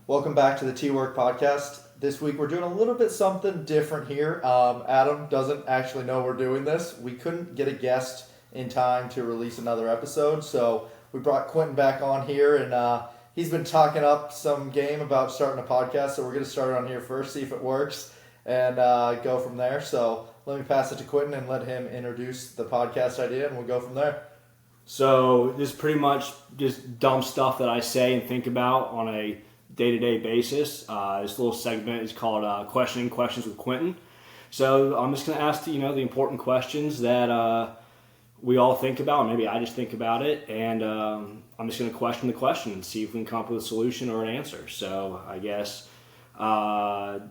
Welcome back to the T-Work podcast. This week we're doing a little bit something different here. Adam doesn't actually know we're doing this. We couldn't get a guest in time to release another episode, so we brought Quinnten back on here, and he's been talking up some game about starting a podcast, so we're going to start on here first, see if it works, and go from there. So let me pass it to Quinnten and let him introduce the podcast idea, and we'll go from there. So this is pretty much just dumb stuff that I say and think about on a day-to-day basis. This little segment is called Questioning Questions with Quinnten. So I'm just going to ask the important questions that we all think about. Maybe I just think about it, and I'm just going to question the question and see if we can come up with a solution or an answer. So I guess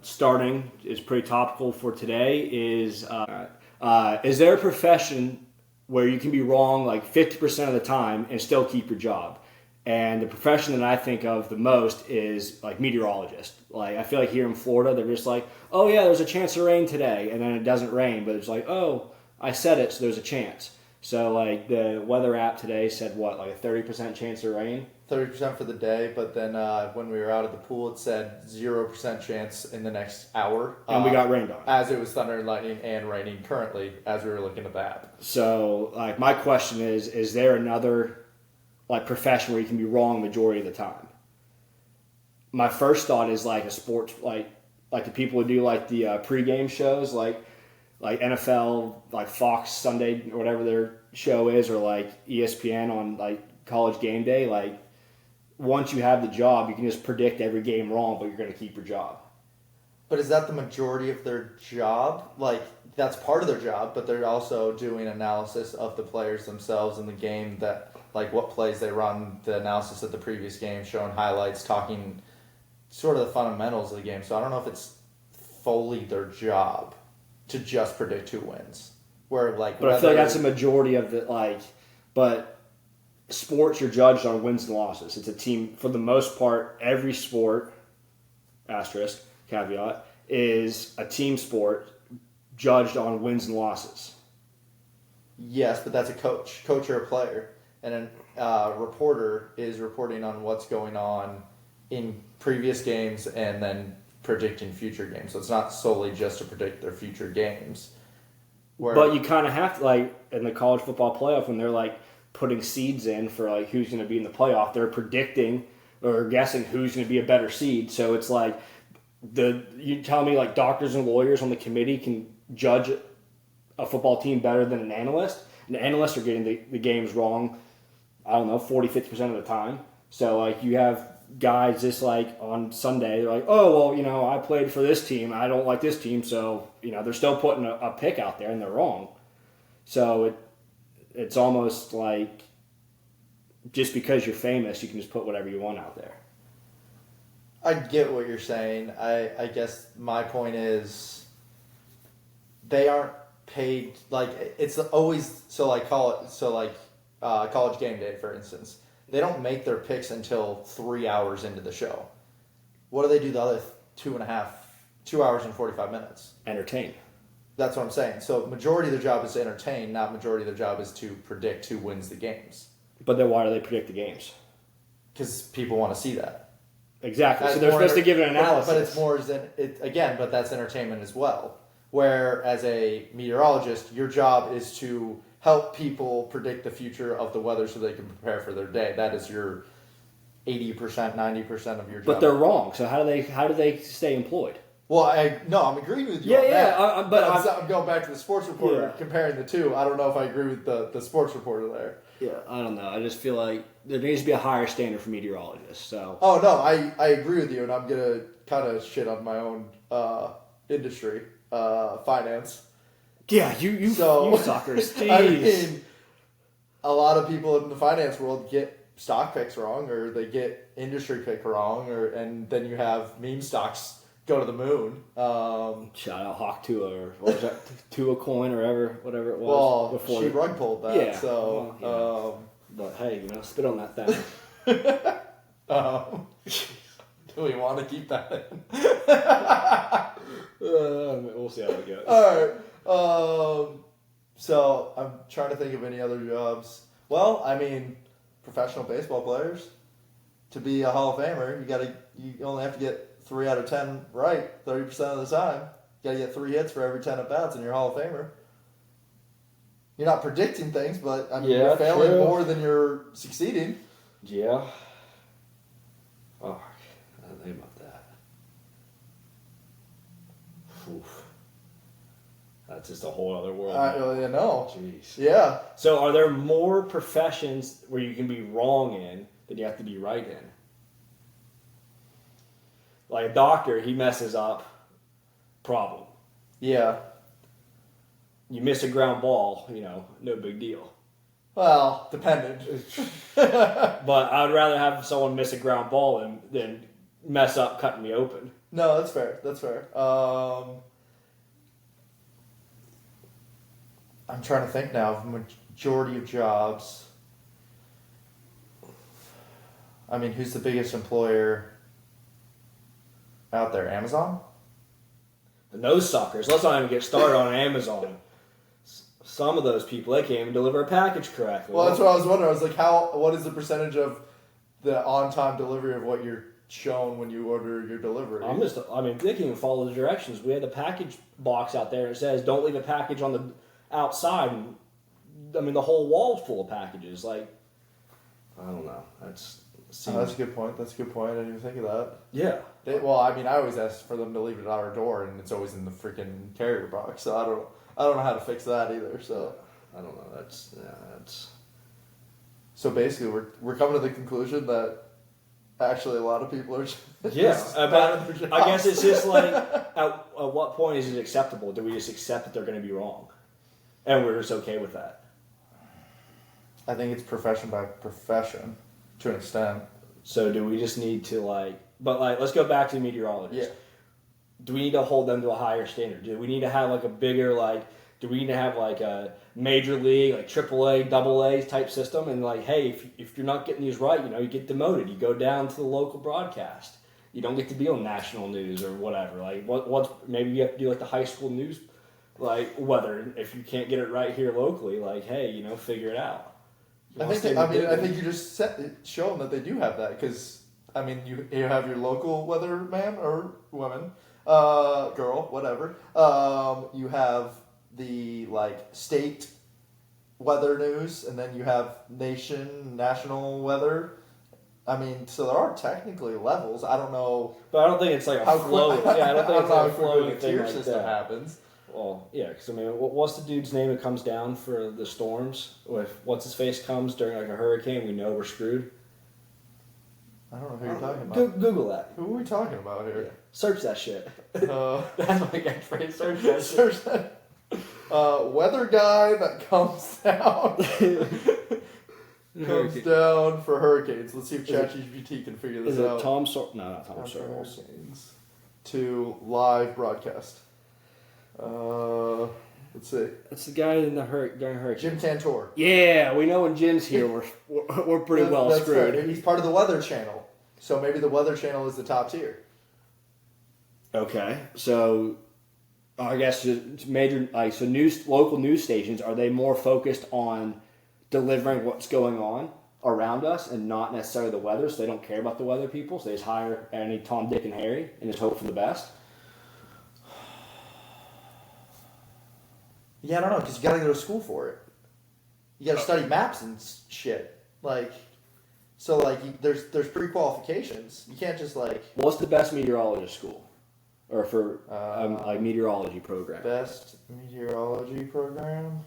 starting is pretty topical for today. Is there a profession where you can be wrong like 50% of the time and still keep your job? And the profession that I think of the most is like meteorologist. Like I feel like here in Florida, they're just like, oh yeah, there's a chance of rain today, and then it doesn't rain, but it's like, oh, I said it, so there's a chance. So like the weather app today said what, like a 30% chance of rain? 30% for the day, but then when we were out at the pool, it said 0% chance in the next hour. And we got rained on. As it was thunder and lightning and raining currently as we were looking at the app. So like my question is there another like profession where you can be wrong majority of the time? My first thought is like a sports, like the people who do like the pregame shows, like NFL, like Fox Sunday or whatever their show is, or like ESPN on like College Game Day. Like once you have the job, you can just predict every game wrong, but you're going to keep your job. But is that the majority of their job? Like that's part of their job, but they're also doing analysis of the players themselves in the game, that like what plays they run, the analysis of the previous game, showing highlights, talking sort of the fundamentals of the game. So I don't know if it's fully their job to just predict who wins. Where like, but I feel like that's a majority of the like. But sports, you're judged on wins and losses. It's a team for the most part. Every sport, asterisk caveat, is a team sport judged on wins and losses. Yes, but that's a coach or a player. And a reporter is reporting on what's going on in previous games and then predicting future games. So it's not solely just to predict their future games. But you kind of have to, like, in the college football playoff, when they're, like, putting seeds in for, like, who's going to be in the playoff, they're predicting or guessing who's going to be a better seed. So it's like, you tell me, like, doctors and lawyers on the committee can judge a football team better than an analyst? And analysts are getting the games wrong, I don't know, 40, 50% of the time. So, like, you have guys just, like, on Sunday, they're like, oh, well, I played for this team. I don't like this team. So, they're still putting a pick out there, and they're wrong. So, it's almost like just because you're famous, you can just put whatever you want out there. I get what you're saying. I guess my point is they aren't paid, like, it's always, College Game Day, for instance. They don't make their picks until 3 hours into the show. What do they do the other 2 hours and 45 minutes? Entertain. That's what I'm saying. So majority of their job is to entertain, not majority of their job is to predict who wins the games. But then why do they predict the games? Because people want to see that. Exactly. So they're supposed to give an analysis. But it's more but that's entertainment as well. Where as a meteorologist, your job is to help people predict the future of the weather so they can prepare for their day. That is your 80%, 90% of your job. But they're wrong. So how do they stay employed? Well, I'm agreeing with you on that. But I'm going back to the sports reporter, comparing the two. I don't know if I agree with the sports reporter there. Yeah, I don't know. I just feel like there needs to be a higher standard for meteorologists. So. Oh, no, I agree with you, and I'm going to kind of shit on my own industry, finance. Yeah, you suckers. Jeez. I mean, a lot of people in the finance world get stock picks wrong, or they get industry pick wrong, and then you have meme stocks go to the moon. Shout out Hawk Tua, or what was that? Tua coin, or whatever it was. Well, before she rug pulled that. Yeah. So, but hey, spit on that thing. Do we want to keep that in? We'll see how it goes. All right. So I'm trying to think of any other jobs. Well, I mean, professional baseball players. to be a Hall of Famer, you only have to get 3 out of 10 right 30% of the time. You got to get 3 hits for every 10 at bats, and you're a Hall of Famer. You're not predicting things, but I mean, you're failing more than you're succeeding. Yeah. Oh, I didn't think about that. Oof. That's just a whole other world. I know. Jeez. Yeah. So, are there more professions where you can be wrong in than you have to be right in? Like a doctor, he messes up. Problem. Yeah. You miss a ground ball, no big deal. Well, dependent. But I would rather have someone miss a ground ball than mess up cutting me open. No, that's fair. That's fair. I'm trying to think now of majority of jobs. I mean, who's the biggest employer out there? Amazon? And those suckers, let's not even get started on Amazon. Some of those people, they can't even deliver a package correctly. Well, that's what I was wondering. I was like, what is the percentage of the on-time delivery of what you're shown when you order your delivery? They can even follow the directions. We had the package box out there. It says, don't leave a package on the outside. The whole wall's full of packages. Like, I don't know. That's a good point. I didn't even think of that. Yeah. I always ask for them to leave it at our door, and it's always in the freaking carrier box. So I don't know how to fix that either. So I don't know. That's. So basically, we're coming to the conclusion that actually a lot of people are. I guess it's just like at what point is it acceptable? Do we just accept that they're going to be wrong, and we're just okay with that? I think it's profession by profession, to an extent. So do we just need to let's go back to meteorologists. Yeah. Do we need to hold them to a higher standard? Do we need to have a bigger do we need to have a major league, AAA, AA type system? And hey, if you're not getting these right, you get demoted. You go down to the local broadcast. You don't get to be on national news or whatever. Maybe you have to do the high school news, weather. If you can't get it right here locally, figure it out. I think you just show them that they do have that, because you have your local weatherman or woman, girl, whatever. You have the state weather news, and then you have national weather. So there are technically levels. I don't know, but I don't think it's a flow. I don't think it's a flowing thing tier system happens. Well, yeah, because what's the dude's name that comes down for the storms? If what's his face comes during a hurricane, we know we're screwed. I don't know who you're talking about. Google that. Who are we talking about here? Yeah. Search that shit. That's my catchphrase. Search that. Search that. Weather guy that comes down. Comes down for hurricanes. Let's see if ChatGPT can figure this out. Is it Tom Sawyer? No, not Tom Sawyer. Hurricanes to live broadcast. Let's see. It's the guy in the hurricane. Jim Cantor. Yeah, we know when Jim's here, we're pretty well screwed. Fair. He's part of the Weather Channel, so maybe the Weather Channel is the top tier. Okay, so I guess major local news stations, are they more focused on delivering what's going on around us and not necessarily the weather? So they don't care about the weather people. So they just hire any Tom, Dick, and Harry and just hope for the best. Yeah, I don't know, because you got to go to school for it. You got to study maps and shit. There's pre-qualifications. You can't just What's the best meteorologist school, or for meteorology program? Best meteorology program.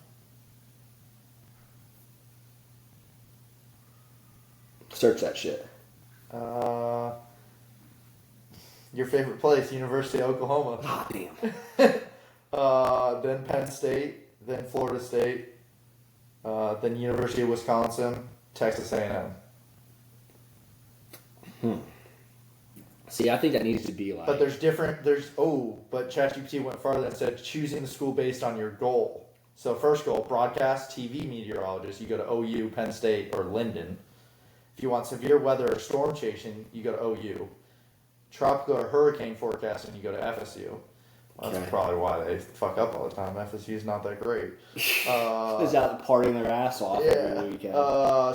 Search that shit. Your favorite place, University of Oklahoma. Ah, damn. Then Penn State, then Florida State, then University of Wisconsin, Texas A&M. See, I think that needs to be But but ChatGPT went farther and said choosing the school based on your goal. So first goal, broadcast, TV meteorologist, you go to OU, Penn State, or Linden. If you want severe weather or storm chasing, you go to OU. Tropical or hurricane forecasting, you go to FSU. Well, that's probably why they fuck up all the time. FSU's not that great. Is out partying their ass off every weekend.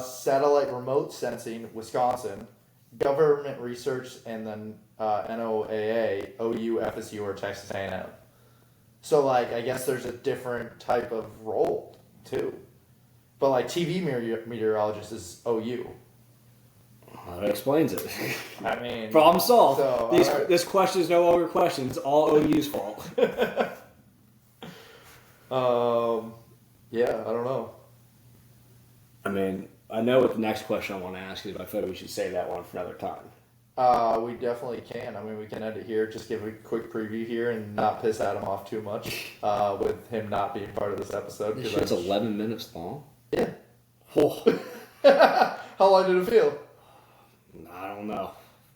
Satellite remote sensing, Wisconsin. government research, and then NOAA, OU, FSU, or Texas A&M. So, like, I guess there's a different type of role, too. But, like, TV meteorologist is OU. Well, that explains it. I mean... Problem solved. So, This question is no longer question. It's all OU's fault. Yeah, I don't know. I mean, I know what the next question I want to ask is, but I feel like we should save that one for another time. We definitely can. I mean, we can end it here. Just give a quick preview here and not piss Adam off too much with him not being part of this episode. This shit's 11 minutes long? Yeah. Oh. How long did it feel? I don't know.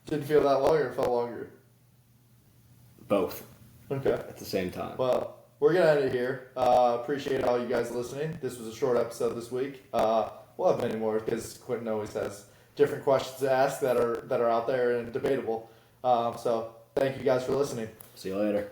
Didn't feel that long or felt longer? Both. Okay. At the same time. Well, we're going to end it here. Appreciate all you guys listening. This was a short episode this week. We'll have many more because Quinnten always has different questions to ask that are out there and debatable. So thank you guys for listening. See you later.